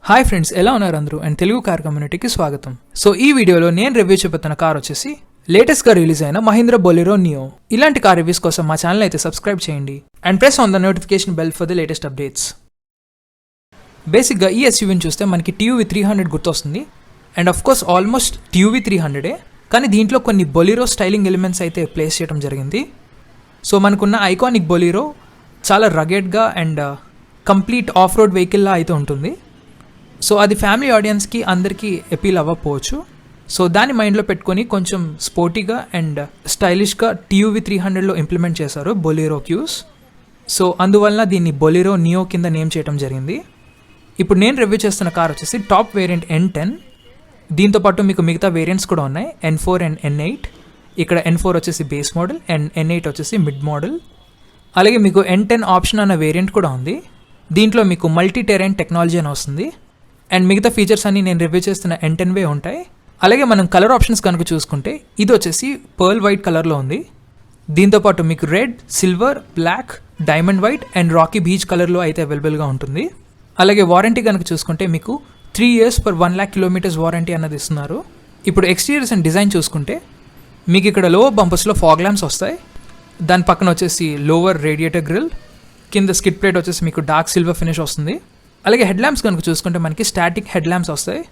Hi friends, ఎలా ఉన్నారు అందరూ? అండ్ తెలుగు కార్ కమ్యూనిటీకి స్వాగతం. సో ఈ వీడియోలో నేను రివ్యూ చెబుతున్న కార్ వచ్చేసి లేటెస్ట్గా రిలీజ్ అయిన మహీంద్రా బొలెరో నియో. ఇలాంటి కార్ రివ్యూస్ కోసం మా ఛానల్ అయితే సబ్స్క్రైబ్ చేయండి and press on the notification bell for the latest updates. బేసిక్గా ఈ ఎస్యూవీని చూస్తే మనకి టీయూవీ 300 గుర్తొస్తుంది and of course almost TUV 300, కానీ దీంట్లో కొన్ని బొలెరో స్టైలింగ్ ఎలిమెంట్స్ అయితే ప్లేస్ చేయడం జరిగింది. సో మనకున్న ఐకానిక్ బొలెరో చాలా రగెడ్గా అండ్ కంప్లీట్ ఆఫ్ రోడ్ వెహికల్లా అయితే ఉంటుంది. సో అది ఫ్యామిలీ ఆడియన్స్కి అందరికీ అపీల్ అవ్వకపోవచ్చు. సో దాన్ని మైండ్లో పెట్టుకొని కొంచెం స్పోర్టీగా అండ్ స్టైలిష్గా టీయూవీ 300లో ఇంప్లిమెంట్ చేశారు బొలెరో క్యూస్. సో అందువలన దీన్ని బొలెరో నియో కింద నేమ్ చేయడం జరిగింది. ఇప్పుడు నేను రివ్యూ చేస్తున్న కార్ వచ్చేసి టాప్ వేరియంట్ N10. దీంతోపాటు మీకు మిగతా వేరియంట్స్ కూడా ఉన్నాయి, N4 అండ్ N8. ఇక్కడ N4 వచ్చేసి బేస్ మోడల్ అండ్ N8 వచ్చేసి మిడ్ మోడల్. అలాగే మీకు N10 ఆప్షన్ అన్న వేరియంట్ కూడా ఉంది. దీంట్లో మీకు మల్టీ టెరైన్ టెక్నాలజీ అని వస్తుంది అండ్ మిగతా ఫీచర్స్ అన్ని నేను రివ్యూ చేస్తున్న N10వే ఉంటాయి. అలాగే మనం కలర్ ఆప్షన్స్ కనుక చూసుకుంటే ఇది వచ్చేసి పర్ల్ వైట్ కలర్లో ఉంది. దీంతోపాటు మీకు red, silver, black, diamond white and rocky beach కలర్లో అయితే అవైలబుల్గా ఉంటుంది. అలాగే వారంటీ కనుక చూసుకుంటే మీకు 3 years for 1 lakh kilometers warranty అన్నది ఇస్తున్నారు. ఇప్పుడు ఎక్స్టీరియర్స్ అండ్ డిజైన్ చూసుకుంటే మీకు ఇక్కడ లోవర్ బంపర్స్లో ఫాగ్ ల్యాంప్స్ వస్తాయి. దాని పక్కన వచ్చేసి లోవర్ రేడియేటర్ గ్రిల్, కింద స్కిడ్ ప్లేట్ వచ్చేసి మీకు డార్క్ సిల్వర్ ఫినిష్ వస్తుంది. అలాగే హెడ్ ల్యాంప్స్ కనుక చూసుకుంటే మనకి స్టాటిక్ హెడ్ ల్యాంప్స్ వస్తాయి.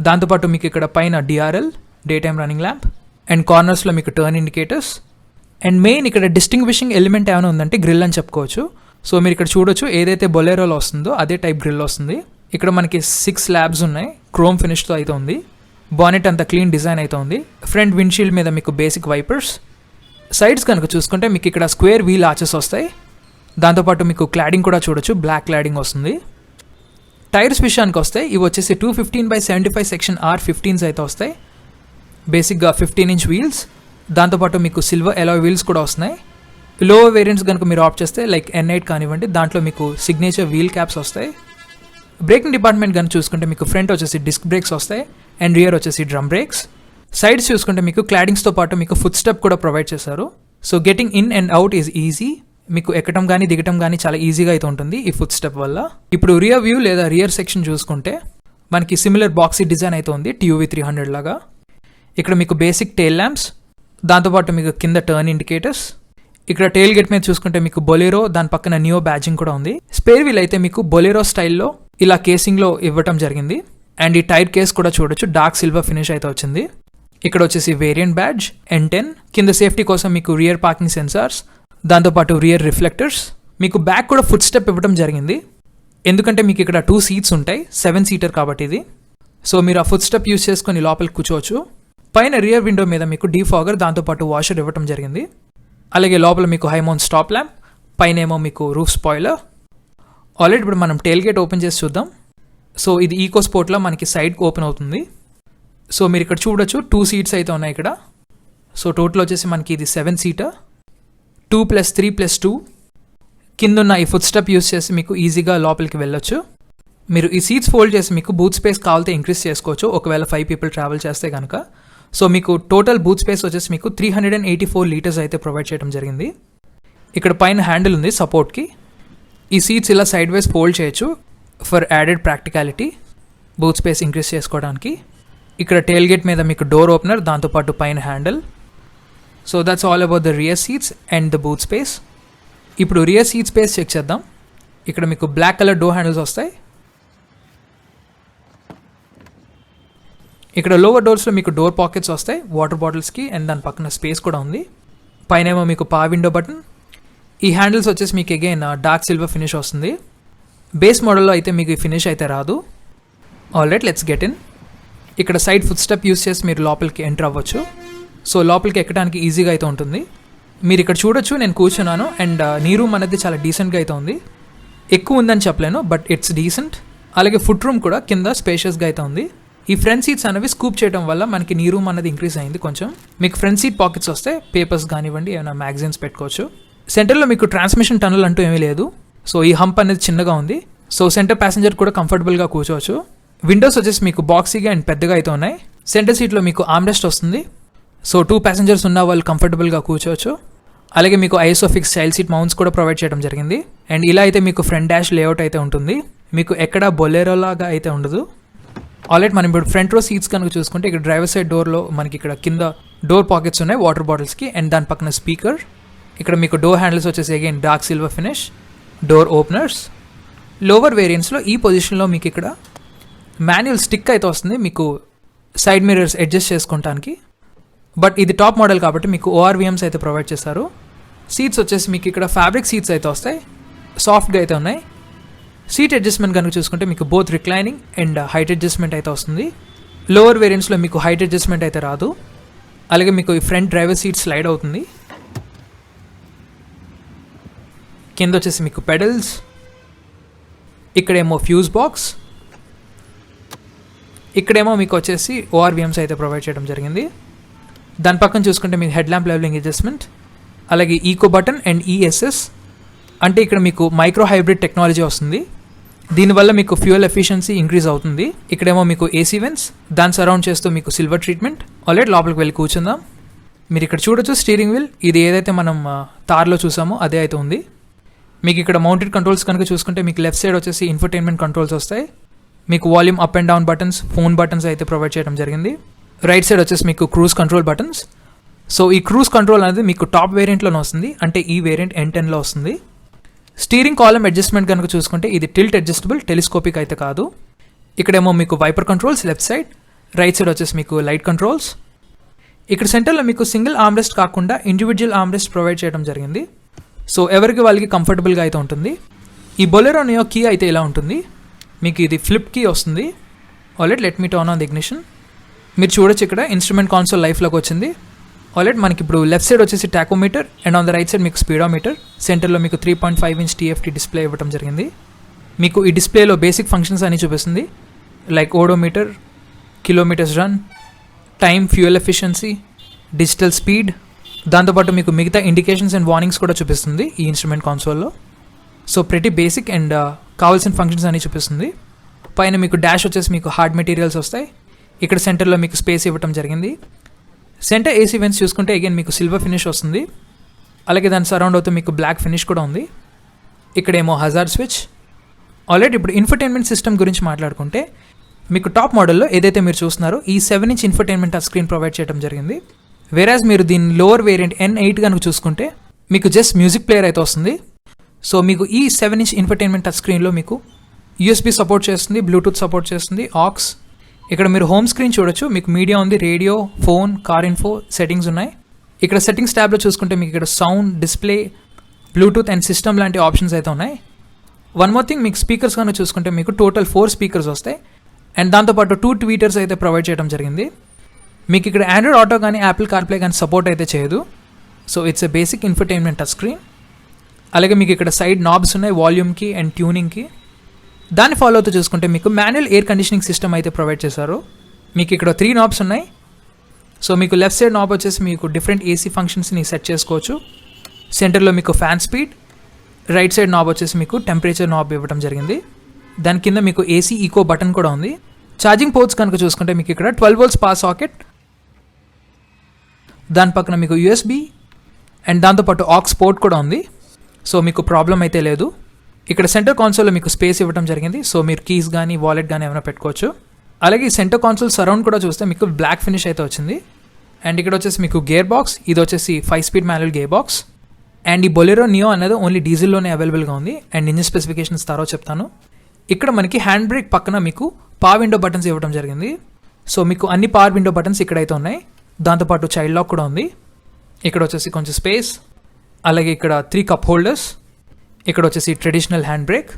దాంతోపాటు మీకు ఇక్కడ పైన DRL day time running lamp and కార్నర్స్లో మీకు టర్న్ ఇండికేటర్స్ అండ్ మెయిన్ ఇక్కడ డిస్టింగ్విషింగ్ ఎలిమెంట్ ఏమైనా ఉందంటే గ్రిల్ అని చెప్పుకోవచ్చు. సో మీరు ఇక్కడ చూడొచ్చు ఏదైతే బొలెరోలో వస్తుందో అదే టైప్ గ్రిల్ వస్తుంది. ఇక్కడ మనకి 6 స్లాబ్స్ ఉన్నాయి, క్రోమ్ ఫినిష్తో అయితే ఉంది. బానెట్ అంతా క్లీన్ డిజైన్ అయితే ఉంది. ఫ్రంట్ విండ్షీల్డ్ మీద మీకు బేసిక్ వైపర్స్. సైడ్స్ కనుక చూసుకుంటే మీకు ఇక్కడ స్క్వేర్ వీల్ ఆర్చెస్ వస్తాయి. దాంతోపాటు మీకు క్లాడింగ్ కూడా చూడొచ్చు, బ్లాక్ క్లాడింగ్ వస్తుంది. టైర్స్ విషయానికి వస్తే ఇవి వచ్చేసి 215/75 సెక్షన్ R15s అయితే వస్తాయి. బేసిక్గా 15-inch వీల్స్, దాంతోపాటు మీకు సిల్వర్ అలాయ్ వీల్స్ కూడా వస్తున్నాయి. లోవర్ వేరియంట్స్ కనుక మీరు ఆప్ట్ చేస్తే లైక్ N8 కానివ్వండి, దాంట్లో మీకు సిగ్నేచర్ వీల్ క్యాప్స్ వస్తాయి. బ్రేకింగ్ డిపార్ట్మెంట్ కనుక చూసుకుంటే మీకు ఫ్రంట్ వచ్చేసి డిస్క్ బ్రేక్స్ వస్తాయి అండ్ రియర్ వచ్చేసి డ్రమ్ బ్రేక్స్. సైడ్స్ చూసుకుంటే మీకు క్లాడింగ్స్తో పాటు మీకు ఫుట్ స్టెప్ కూడా ప్రొవైడ్ చేశారు. So getting in and out is easy. మీకు ఎక్కడం కానీ దిగటం కానీ చాలా ఈజీగా అయితే ఉంటుంది ఈ ఫుట్ స్టెప్ వల్ల. ఇప్పుడు రియర్ వ్యూ లేదా రియర్ సెక్షన్ చూసుకుంటే మనకి సిమిలర్ బాక్సీ డిజైన్ అయితే ఉంది టీయూవీ 300 లాగా. ఇక్కడ మీకు బేసిక్ టెయిల్ ల్యాంప్స్, దాంతోపాటు మీకు కింద టర్న్ ఇండికేటర్స్. ఇక్కడ టెయిల్ గేట్ మీద చూసుకుంటే మీకు బొలెరో, దాని పక్కన నియో బ్యాడ్జింగ్ కూడా ఉంది. స్పేర్ వీల్ అయితే మీకు బొలెరో స్టైల్లో ఇలా కేసింగ్లో ఇవ్వటం జరిగింది అండ్ ఈ టైర్ కేస్ కూడా చూడొచ్చు, డార్క్ సిల్వర్ ఫినిష్ అయితే వచ్చింది. ఇక్కడ వచ్చేసి వేరియంట్ బ్యాడ్జ్ N10. కింద సేఫ్టీ కోసం మీకు రియర్ పార్కింగ్ సెన్సార్స్, దాంతోపాటు రియర్ రిఫ్లెక్టర్స్. మీకు బ్యాక్ కూడా ఫుట్ స్టెప్ ఇవ్వడం జరిగింది, ఎందుకంటే మీకు ఇక్కడ 2 seats ఉంటాయి, 7 seater కాబట్టి ఇది. సో మీరు ఆ ఫుట్ స్టెప్ యూస్ చేసుకొని లోపలికి కూర్చోవచ్చు. పైన రియర్ విండో మీద మీకు డీఫాగర్, దాంతోపాటు వాషర్ ఇవ్వడం జరిగింది. అలాగే లోపల మీకు హై మౌంట్ స్టాప్ ల్యాంప్, పైన ఏమో మీకు రూఫ్ స్పాయిలర్. ఆల్రెడీ ఇప్పుడు మనం టెయిల్ గేట్ ఓపెన్ చేసి చూద్దాం. సో ఇది ఈకో స్పోర్ట్లో మనకి సైడ్ ఓపెన్ అవుతుంది. సో మీరు ఇక్కడ చూడొచ్చు 2 seats అయితే ఉన్నాయి ఇక్కడ. సో టోటల్ వచ్చేసి మనకి ఇది 7 seater, 2+3+2. కిందున్న ఈ ఫుట్ స్టెప్ యూస్ చేసి మీకు ఈజీగా లోపలికి వెళ్ళొచ్చు. మీరు ఈ సీట్స్ ఫోల్డ్ చేసి మీకు బూత్ స్పేస్ కావాలితే ఇంక్రీజ్ చేసుకోవచ్చు ఒకవేళ 5 people ట్రావెల్ చేస్తే కనుక. సో మీకు టోటల్ బూత్ స్పేస్ వచ్చేసి మీకు 384 liters అయితే ప్రొవైడ్ చేయడం జరిగింది. ఇక్కడ పైన హ్యాండిల్ ఉంది సపోర్ట్కి. ఈ సీట్స్ ఇలా సైడ్ వైజ్ ఫోల్డ్ చేయొచ్చు for added practicality, booth space increase చేసుకోవడానికి. ఇక్కడ టెయిల్ గేట్ మీద మీకు డోర్ ఓపెనర్, దాంతోపాటు పైన handle. So that's all about the rear seats and the booth space. ఇప్పుడు రియర్ సీట్ స్పేస్ చెక్ చేద్దాం. ఇక్కడ మీకు బ్లాక్ కలర్ డోర్ హ్యాండిల్స్ వస్తాయి. ఇక్కడ లోవర్ డోర్స్లో మీకు డోర్ పాకెట్స్ వస్తాయి వాటర్ బాటిల్స్కి అండ్ దాని పక్కన స్పేస్ కూడా ఉంది. పైన ఏమో మీకు పవర్ విండో బటన్. ఈ హ్యాండిల్స్ వచ్చేసి మీకు అగైన్ డార్క్ సిల్వర్ ఫినిష్ వస్తుంది. బేస్ మోడల్లో అయితే మీకు ఈ ఫినిష్ అయితే రాదు. Alright, let's get in. ఇక్కడ సైడ్ ఫుట్ స్టెప్ యూస్ చేసి మీరు లోపలికి ఎంటర్ అవ్వచ్చు. సో లోపలికి ఎక్కడానికి ఈజీగా అయితే ఉంటుంది. మీరు ఇక్కడ చూడొచ్చు, నేను కూర్చున్నాను అండ్ నీ రూమ్ అనేది చాలా డీసెంట్గా అయితే ఉంది. ఎక్కువ ఉందని చెప్పలేను, బట్ ఇట్స్ డీసెంట్. అలాగే ఫుడ్ రూమ్ కూడా కింద స్పేషియస్గా అయితే ఉంది. ఈ ఫ్రంట్ సీట్స్ అనేవి స్కూప్ చేయడం వల్ల మనకి నీ రూమ్ అనేది ఇంక్రీజ్ అయింది కొంచెం. మీకు ఫ్రంట్ సీట్ పాకెట్స్ వస్తే పేపర్స్ కానివ్వండి, ఏమైనా మ్యాగజైన్స్ పెట్టుకోవచ్చు. సెంటర్లో మీకు ట్రాన్స్మిషన్ టనల్ అంటూ ఏమీ లేదు. సో ఈ హంప్ అనేది చిన్నగా ఉంది. సో సెంటర్ ప్యాసింజర్ కూడా కంఫర్టబుల్గా కూర్చోవచ్చు. విండోస్ వచ్చేసి మీకు బాక్సీగా అండ్ పెద్దగా అయితే ఉన్నాయి. సెంటర్ సీట్లో మీకు ఆర్మ్రెస్ట్ వస్తుంది. సో 2 passengers ఉన్న వాళ్ళు కంఫర్టబుల్గా కూర్చోవచ్చు. అలాగే మీకు ఐసోఫిక్స్ చైల్డ్ సీట్ మౌంట్స్ కూడా ప్రొవైడ్ చేయడం జరిగింది. అండ్ ఇలా అయితే మీకు ఫ్రంట్ డాష్ లేఅవుట్ అయితే ఉంటుంది. మీకు ఎక్కడ బొలెరో లాగా అయితే ఉండదు. ఆల్రెడీ మనం ఇప్పుడు ఫ్రంట్ రో సీట్స్ కనుక చూసుకుంటే ఇక్కడ డ్రైవర్ సైడ్ డోర్లో మనకి ఇక్కడ కింద డోర్ పాకెట్స్ ఉన్నాయి వాటర్ బాటిల్స్కి. అండ్ దాని పక్కన స్పీకర్. ఇక్కడ మీకు డోర్ హ్యాండిల్స్ వచ్చేసి again dark silver finish. Door openers. Lower వేరియంట్స్లో ఈ పొజిషన్లో మీకు ఇక్కడ మాన్యువల్ స్టిక్ అయితే వస్తుంది మీకు సైడ్ మిర్రర్స్ అడ్జస్ట్ చేసుకోవడానికి. బట్ ఇది టాప్ మోడల్ కాబట్టి మీకు ఓఆర్విఎమ్స్ అయితే ప్రొవైడ్ చేస్తారు. సీట్స్ వచ్చేసి మీకు ఇక్కడ ఫ్యాబ్రిక్ సీట్స్ అయితే వస్తాయి, సాఫ్ట్గా అయితే ఉన్నాయి. సీట్ అడ్జస్ట్మెంట్ కనుక చూసుకుంటే మీకు both reclining and height adjustment అయితే వస్తుంది. లోవర్ వేరియంట్స్లో మీకు హైట్ అడ్జస్ట్మెంట్ అయితే రాదు. అలాగే మీకు ఈ ఫ్రంట్ డ్రైవర్ సీట్ స్లైడ్ అవుతుంది. కింద వచ్చేసి మీకు పెడల్స్, ఇక్కడేమో ఫ్యూజ్ బాక్స్, ఇక్కడేమో మీకు వచ్చేసి ఓఆర్విఎమ్స్ అయితే ప్రొవైడ్ చేయడం జరిగింది. దాని పక్కన చూసుకుంటే మీకు హెడ్ ల్యాంప్ లెవెలింగ్ అడ్జస్ట్మెంట్, అలాగే ఈకో బటన్ అండ్ ఈఎస్ఎస్ అంటే ఇక్కడ మీకు మైక్రో హైబ్రిడ్ టెక్నాలజీ వస్తుంది. దీనివల్ల మీకు ఫ్యూయల్ ఎఫిషియన్సీ ఇంక్రీజ్ అవుతుంది. ఇక్కడేమో మీకు ఏసీ వెంట్స్, దాన్ని సరౌండ్ చేస్తూ మీకు సిల్వర్ ట్రీట్మెంట్. ఆల్రెడీ లోపలికి వెళ్ళి కూర్చుందాం. మీరు ఇక్కడ చూడొచ్చు స్టీరింగ్ వీల్, ఇది ఏదైతే మనం తార్లో చూసామో అదే అయితే ఉంది. మీకు ఇక్కడ మౌంటెడ్ కంట్రోల్స్ కనుక చూసుకుంటే మీకు లెఫ్ట్ సైడ్ వచ్చేసి ఇన్ఫర్టైన్మెంట్ కంట్రోల్స్ వస్తాయి. మీకు volume up and down buttons, phone buttons అయితే ప్రొవైడ్ చేయడం జరిగింది. రైట్ సైడ్ వచ్చేసి మీకు క్రూజ్ కంట్రోల్ బటన్స్. సో ఈ క్రూజ్ కంట్రోల్ అనేది మీకు టాప్ వేరియంట్లోనే వస్తుంది, అంటే ఈ వేరియంట్ N10లో వస్తుంది. స్టీరింగ్ కాలమ్ అడ్జస్ట్మెంట్ కనుక చూసుకుంటే ఇది టిల్ట్ అడ్జస్టబుల్, టెలిస్కోపిక్ అయితే కాదు. ఇక్కడేమో మీకు wiper controls left side, right side వచ్చేసి మీకు లైట్ కంట్రోల్స్. ఇక్కడ సెంటర్లో మీకు సింగిల్ ఆర్మ్రెస్ట్ కాకుండా ఇండివిజువల్ ఆర్మ్రెస్ట్ ప్రొవైడ్ చేయడం జరిగింది. సో ఎవరికి వాళ్ళకి కంఫర్టబుల్గా అయితే ఉంటుంది. ఈ బొలెరో నియో కీ అయితే ఇలా ఉంటుంది. మీకు ఇది ఫ్లిప్ కీ వస్తుంది. Already let me turn on the ignition. మీరు చూడొచ్చు ఇక్కడ ఇన్స్ట్రుమెంట్ కాన్సోల్ లైఫ్లోకి వచ్చింది. ఆల్రెడీ మనకి ఇప్పుడు లెఫ్ట్ సైడ్ వచ్చేసి tachometer and on the right side మీకు స్పీడోమీటర్. సెంటర్లో మీకు 3.5 ఇంచ్ TFT డిస్ప్లే ఇవ్వడం జరిగింది. మీకు ఈ డిస్ప్లేలో బేసిక్ ఫంక్షన్స్ అన్ని చూపిస్తుంది, like odometer, kilometres run, time, fuel efficiency, digital speed. దాంతోపాటు మీకు మిగతా ఇండికేషన్స్ అండ్ వార్నింగ్స్ కూడా చూపిస్తుంది ఈ ఇన్స్ట్రుమెంట్ కాన్సోల్లో. సో ప్రతి బేసిక్ అండ్ కావాల్సిన ఫంక్షన్స్ అన్ని చూపిస్తుంది. పైన మీకు డాష్ వచ్చేసి మీకు హార్డ్ మెటీరియల్స్ వస్తాయి. ఇక్కడ సెంటర్లో మీకు స్పేస్ ఇవ్వడం జరిగింది. సెంటర్ ఏసీ వెంట్స్ చూసుకుంటే అగైన్ మీకు సిల్వర్ ఫినిష్ వస్తుంది. అలాగే దాని సరౌండ్ అవుతూ మీకు బ్లాక్ ఫినిష్ కూడా ఉంది. ఇక్కడేమో హజార్డ్ స్విచ్. ఆల్రెడీ ఇప్పుడు ఇన్ఫర్టైన్మెంట్ సిస్టమ్ గురించి మాట్లాడుకుంటే మీకు టాప్ మోడల్లో ఏదైతే మీరు చూస్తున్నారో ఈ 7 inch infotainment touch screen provide చేయడం జరిగింది. వేరాజ్ మీరు దీని లోవర్ వేరియంట్ N8 కనుక చూసుకుంటే మీకు జస్ట్ మ్యూజిక్ ప్లేయర్ అయితే వస్తుంది. సో మీకు ఈ 7 ఇంచ్ ఇన్ఫర్టైన్మెంట్ టచ్ స్క్రీన్లో మీకు USB సపోర్ట్ చేస్తుంది, బ్లూటూత్ సపోర్ట్ చేస్తుంది, ఆక్స్. ఇక్కడ మీరు హోమ్ స్క్రీన్ చూడొచ్చు. మీకు మీడియా ఉంది, radio, phone, car info, settings ఉన్నాయి. ఇక్కడ సెట్టింగ్స్ ట్యాబ్లో చూసుకుంటే మీకు ఇక్కడ sound, display, Bluetooth and system లాంటి ఆప్షన్స్ అయితే ఉన్నాయి. వన్ మోర్ థింగ్, మీకు స్పీకర్స్ కనుక చూసుకుంటే మీకు టోటల్ 4 స్పీకర్స్ వస్తాయి. అండ్ దాంతోపాటు 2 ట్వీటర్స్ అయితే ప్రొవైడ్ చేయడం జరిగింది. మీకు ఇక్కడ ఆండ్రాయిడ్ ఆటో కానీ యాపిల్ కార్ప్లే కానీ సపోర్ట్ అయితే చేయదు. So it's a basic infotainment touch screen. అలాగే మీకు ఇక్కడ సైడ్ నాబ్స్ ఉన్నాయి వాల్యూమ్కి అండ్ ట్యూనింగ్కి. దాన్ని ఫాలో అవుతూ చూసుకుంటే మీకు మాన్యువల్ ఎయిర్ కండిషనింగ్ సిస్టమ్ అయితే ప్రొవైడ్ చేశారు. మీకు ఇక్కడ 3 నాబ్స్ ఉన్నాయి. సో మీకు లెఫ్ట్ సైడ్ నాబ్ వచ్చేసి మీకు డిఫరెంట్ ఏసీ ఫంక్షన్స్ని సెట్ చేసుకోవచ్చు. సెంటర్లో మీకు fan speed, right side knob వచ్చేసి మీకు టెంపరేచర్ నాబ్ ఇవ్వడం జరిగింది. దాని కింద మీకు ఏసీ ఈకో బటన్ కూడా ఉంది. ఛార్జింగ్ పోర్ట్స్ కనుక చూసుకుంటే మీకు ఇక్కడ 12 volts పవర్ సాకెట్, దాని పక్కన మీకు USB అండ్ దాంతోపాటు ఆక్స్ పోర్ట్ కూడా ఉంది. సో మీకు ప్రాబ్లం అయితే లేదు. ఇక్కడ సెంటర్ కాన్సోల్లో మీకు స్పేస్ ఇవ్వడం జరిగింది. సో మీరు కీస్ కానీ వాలెట్ కానీ ఏమైనా పెట్టుకోవచ్చు. అలాగే ఈ సెంటర్ కాన్సోల్ సరౌండ్ కూడా చూస్తే మీకు బ్లాక్ ఫినిష్ అయితే వచ్చింది. అండ్ ఇక్కడ వచ్చేసి మీకు గేర్ బాక్స్, ఇది వచ్చేసి 5 speed manual gear box. And ఈ బొలెరో నియో అనేది ఓన్లీ డీజిల్లోనే అవైలబుల్గా ఉంది. అండ్ ఇంజిన్ స్పెసిఫికేషన్స్ తర్వాత చెప్తాను. ఇక్కడ మనకి హ్యాండ్ బ్రేక్ పక్కన మీకు పవర్ విండో బటన్స్ ఇవ్వడం జరిగింది. సో మీకు అన్ని పవర్ విండో బటన్స్ ఇక్కడైతే ఉన్నాయి. దాంతోపాటు చైల్డ్ లాక్ కూడా ఉంది. ఇక్కడ వచ్చేసి కొంచెం స్పేస్, అలాగే ఇక్కడ 3 కప్ హోల్డర్స్, ఇక్కడ వచ్చేసి traditional hand brake.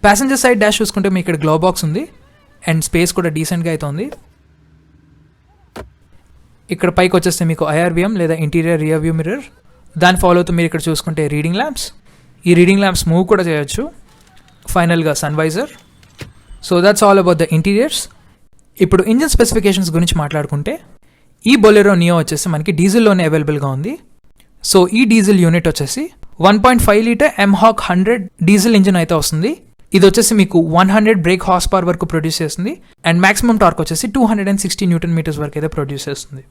Passenger side dash చూసుకుంటే మీకు ఇక్కడ గ్లో బాక్స్ ఉంది అండ్ స్పేస్ కూడా డీసెంట్గా అయితే ఉంది. ఇక్కడ పైకి వచ్చేస్తే మీకు IRVM లేదా ఇంటీరియర్ రియర్ వ్యూ మిర్రర్. దాన్ని ఫాలో అవుతూ మీరు ఇక్కడ చూసుకుంటే రీడింగ్ ల్యాంప్స్. ఈ రీడింగ్ ల్యాంప్స్ మూవ్ కూడా చేయొచ్చు. ఫైనల్గా sun visor. So that's all about the interiors. ఇప్పుడు ఇంజిన్ స్పెసిఫికేషన్స్ గురించి మాట్లాడుకుంటే ఈ బొలెరో నియో వచ్చేసి మనకి డీజిల్లోనే అవైలబుల్గా ఉంది. సో ఈ డీజిల్ యూనిట్ వచ్చేసి 1.5 లీటర్ MHawk 100 డీజిల్ ఇంజిన్ అయితే వస్తుంది. ఇది వచ్చేసి మీకు 100 బ్రేక్ హార్స్ పవర్ వరకు ప్రొడ్యూస్ చేస్తుంది. అండ్ మాక్సిమం టార్క్ వచ్చేసి 260 న్యూటన్ మీటర్స్ వరకు అయితే ప్రొడ్యూస్ చేస్తుంది.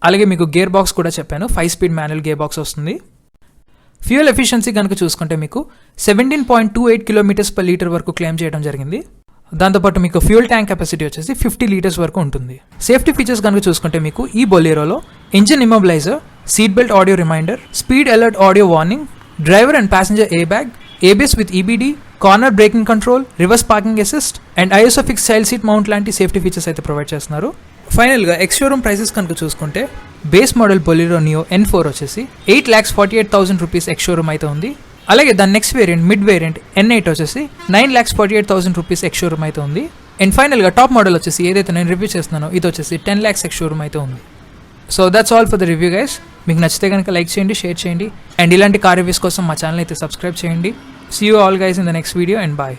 అలాగే మీకు గేర్ బాక్స్ కూడా చెప్పాను, 5 స్పీడ్ మాన్యువల్ గేర్ బాక్స్ వస్తుంది. ఫ్యూయల్ ఎఫిషియన్సీ కనుక చూసుకుంటే మీకు 17.28 కిలోమీటర్స్ పర్ లీటర్ వరకు క్లెయిమ్ చేయడం జరిగింది. దాంతోపాటు మీకు ఫ్యూయల్ ట్యాంక్ కెపాసిటీ వచ్చేసి 50 లీటర్స్ వరకు ఉంటుంది. సేఫ్టీ ఫీచర్స్ కనుక చూసుకుంటే మీకు ఈ బొలెరోలో engine immobiliser, seat belt audio reminder, speed alert audio warning, driver and passenger air bag, ABS with EBD, corner braking control, reverse parking assist and ISOFIX child seat mount లాంటి safety features అయితే provide చేస్తున్నారు. ఫైనల్గా ex showroom prices కనుక చూసుకుంటే base model Bolero neo N4 వచ్చేసి 8,48,000 rupees ex showroom అయితే ఉంది. అలాగే దాని next variant mid variant N8 వచ్చేసి 9,48,000 రూపీస్ ఎక్స్ షోరూమ్ అయితే ఉంది. అండ్ ఫైనల్గా టాప్ మోడల్ వచ్చేసి ఏదైతే నేను రివ్యూ చేస్తున్నానో ఇది వచ్చేసి 10 lakhs ఎక్స్ షోరూమ్ అయితే ఉంది. So that's all for the review guys. మీకు నచ్చితే కనుక లైక్ చేయండి, షేర్ చేయండి అండ్ ఇలాంటి కార్ రివ్యూస్ కోసం మా ఛానల్ అయితే సబ్స్క్రైబ్ చేయండి. See you all guys in the next video and bye.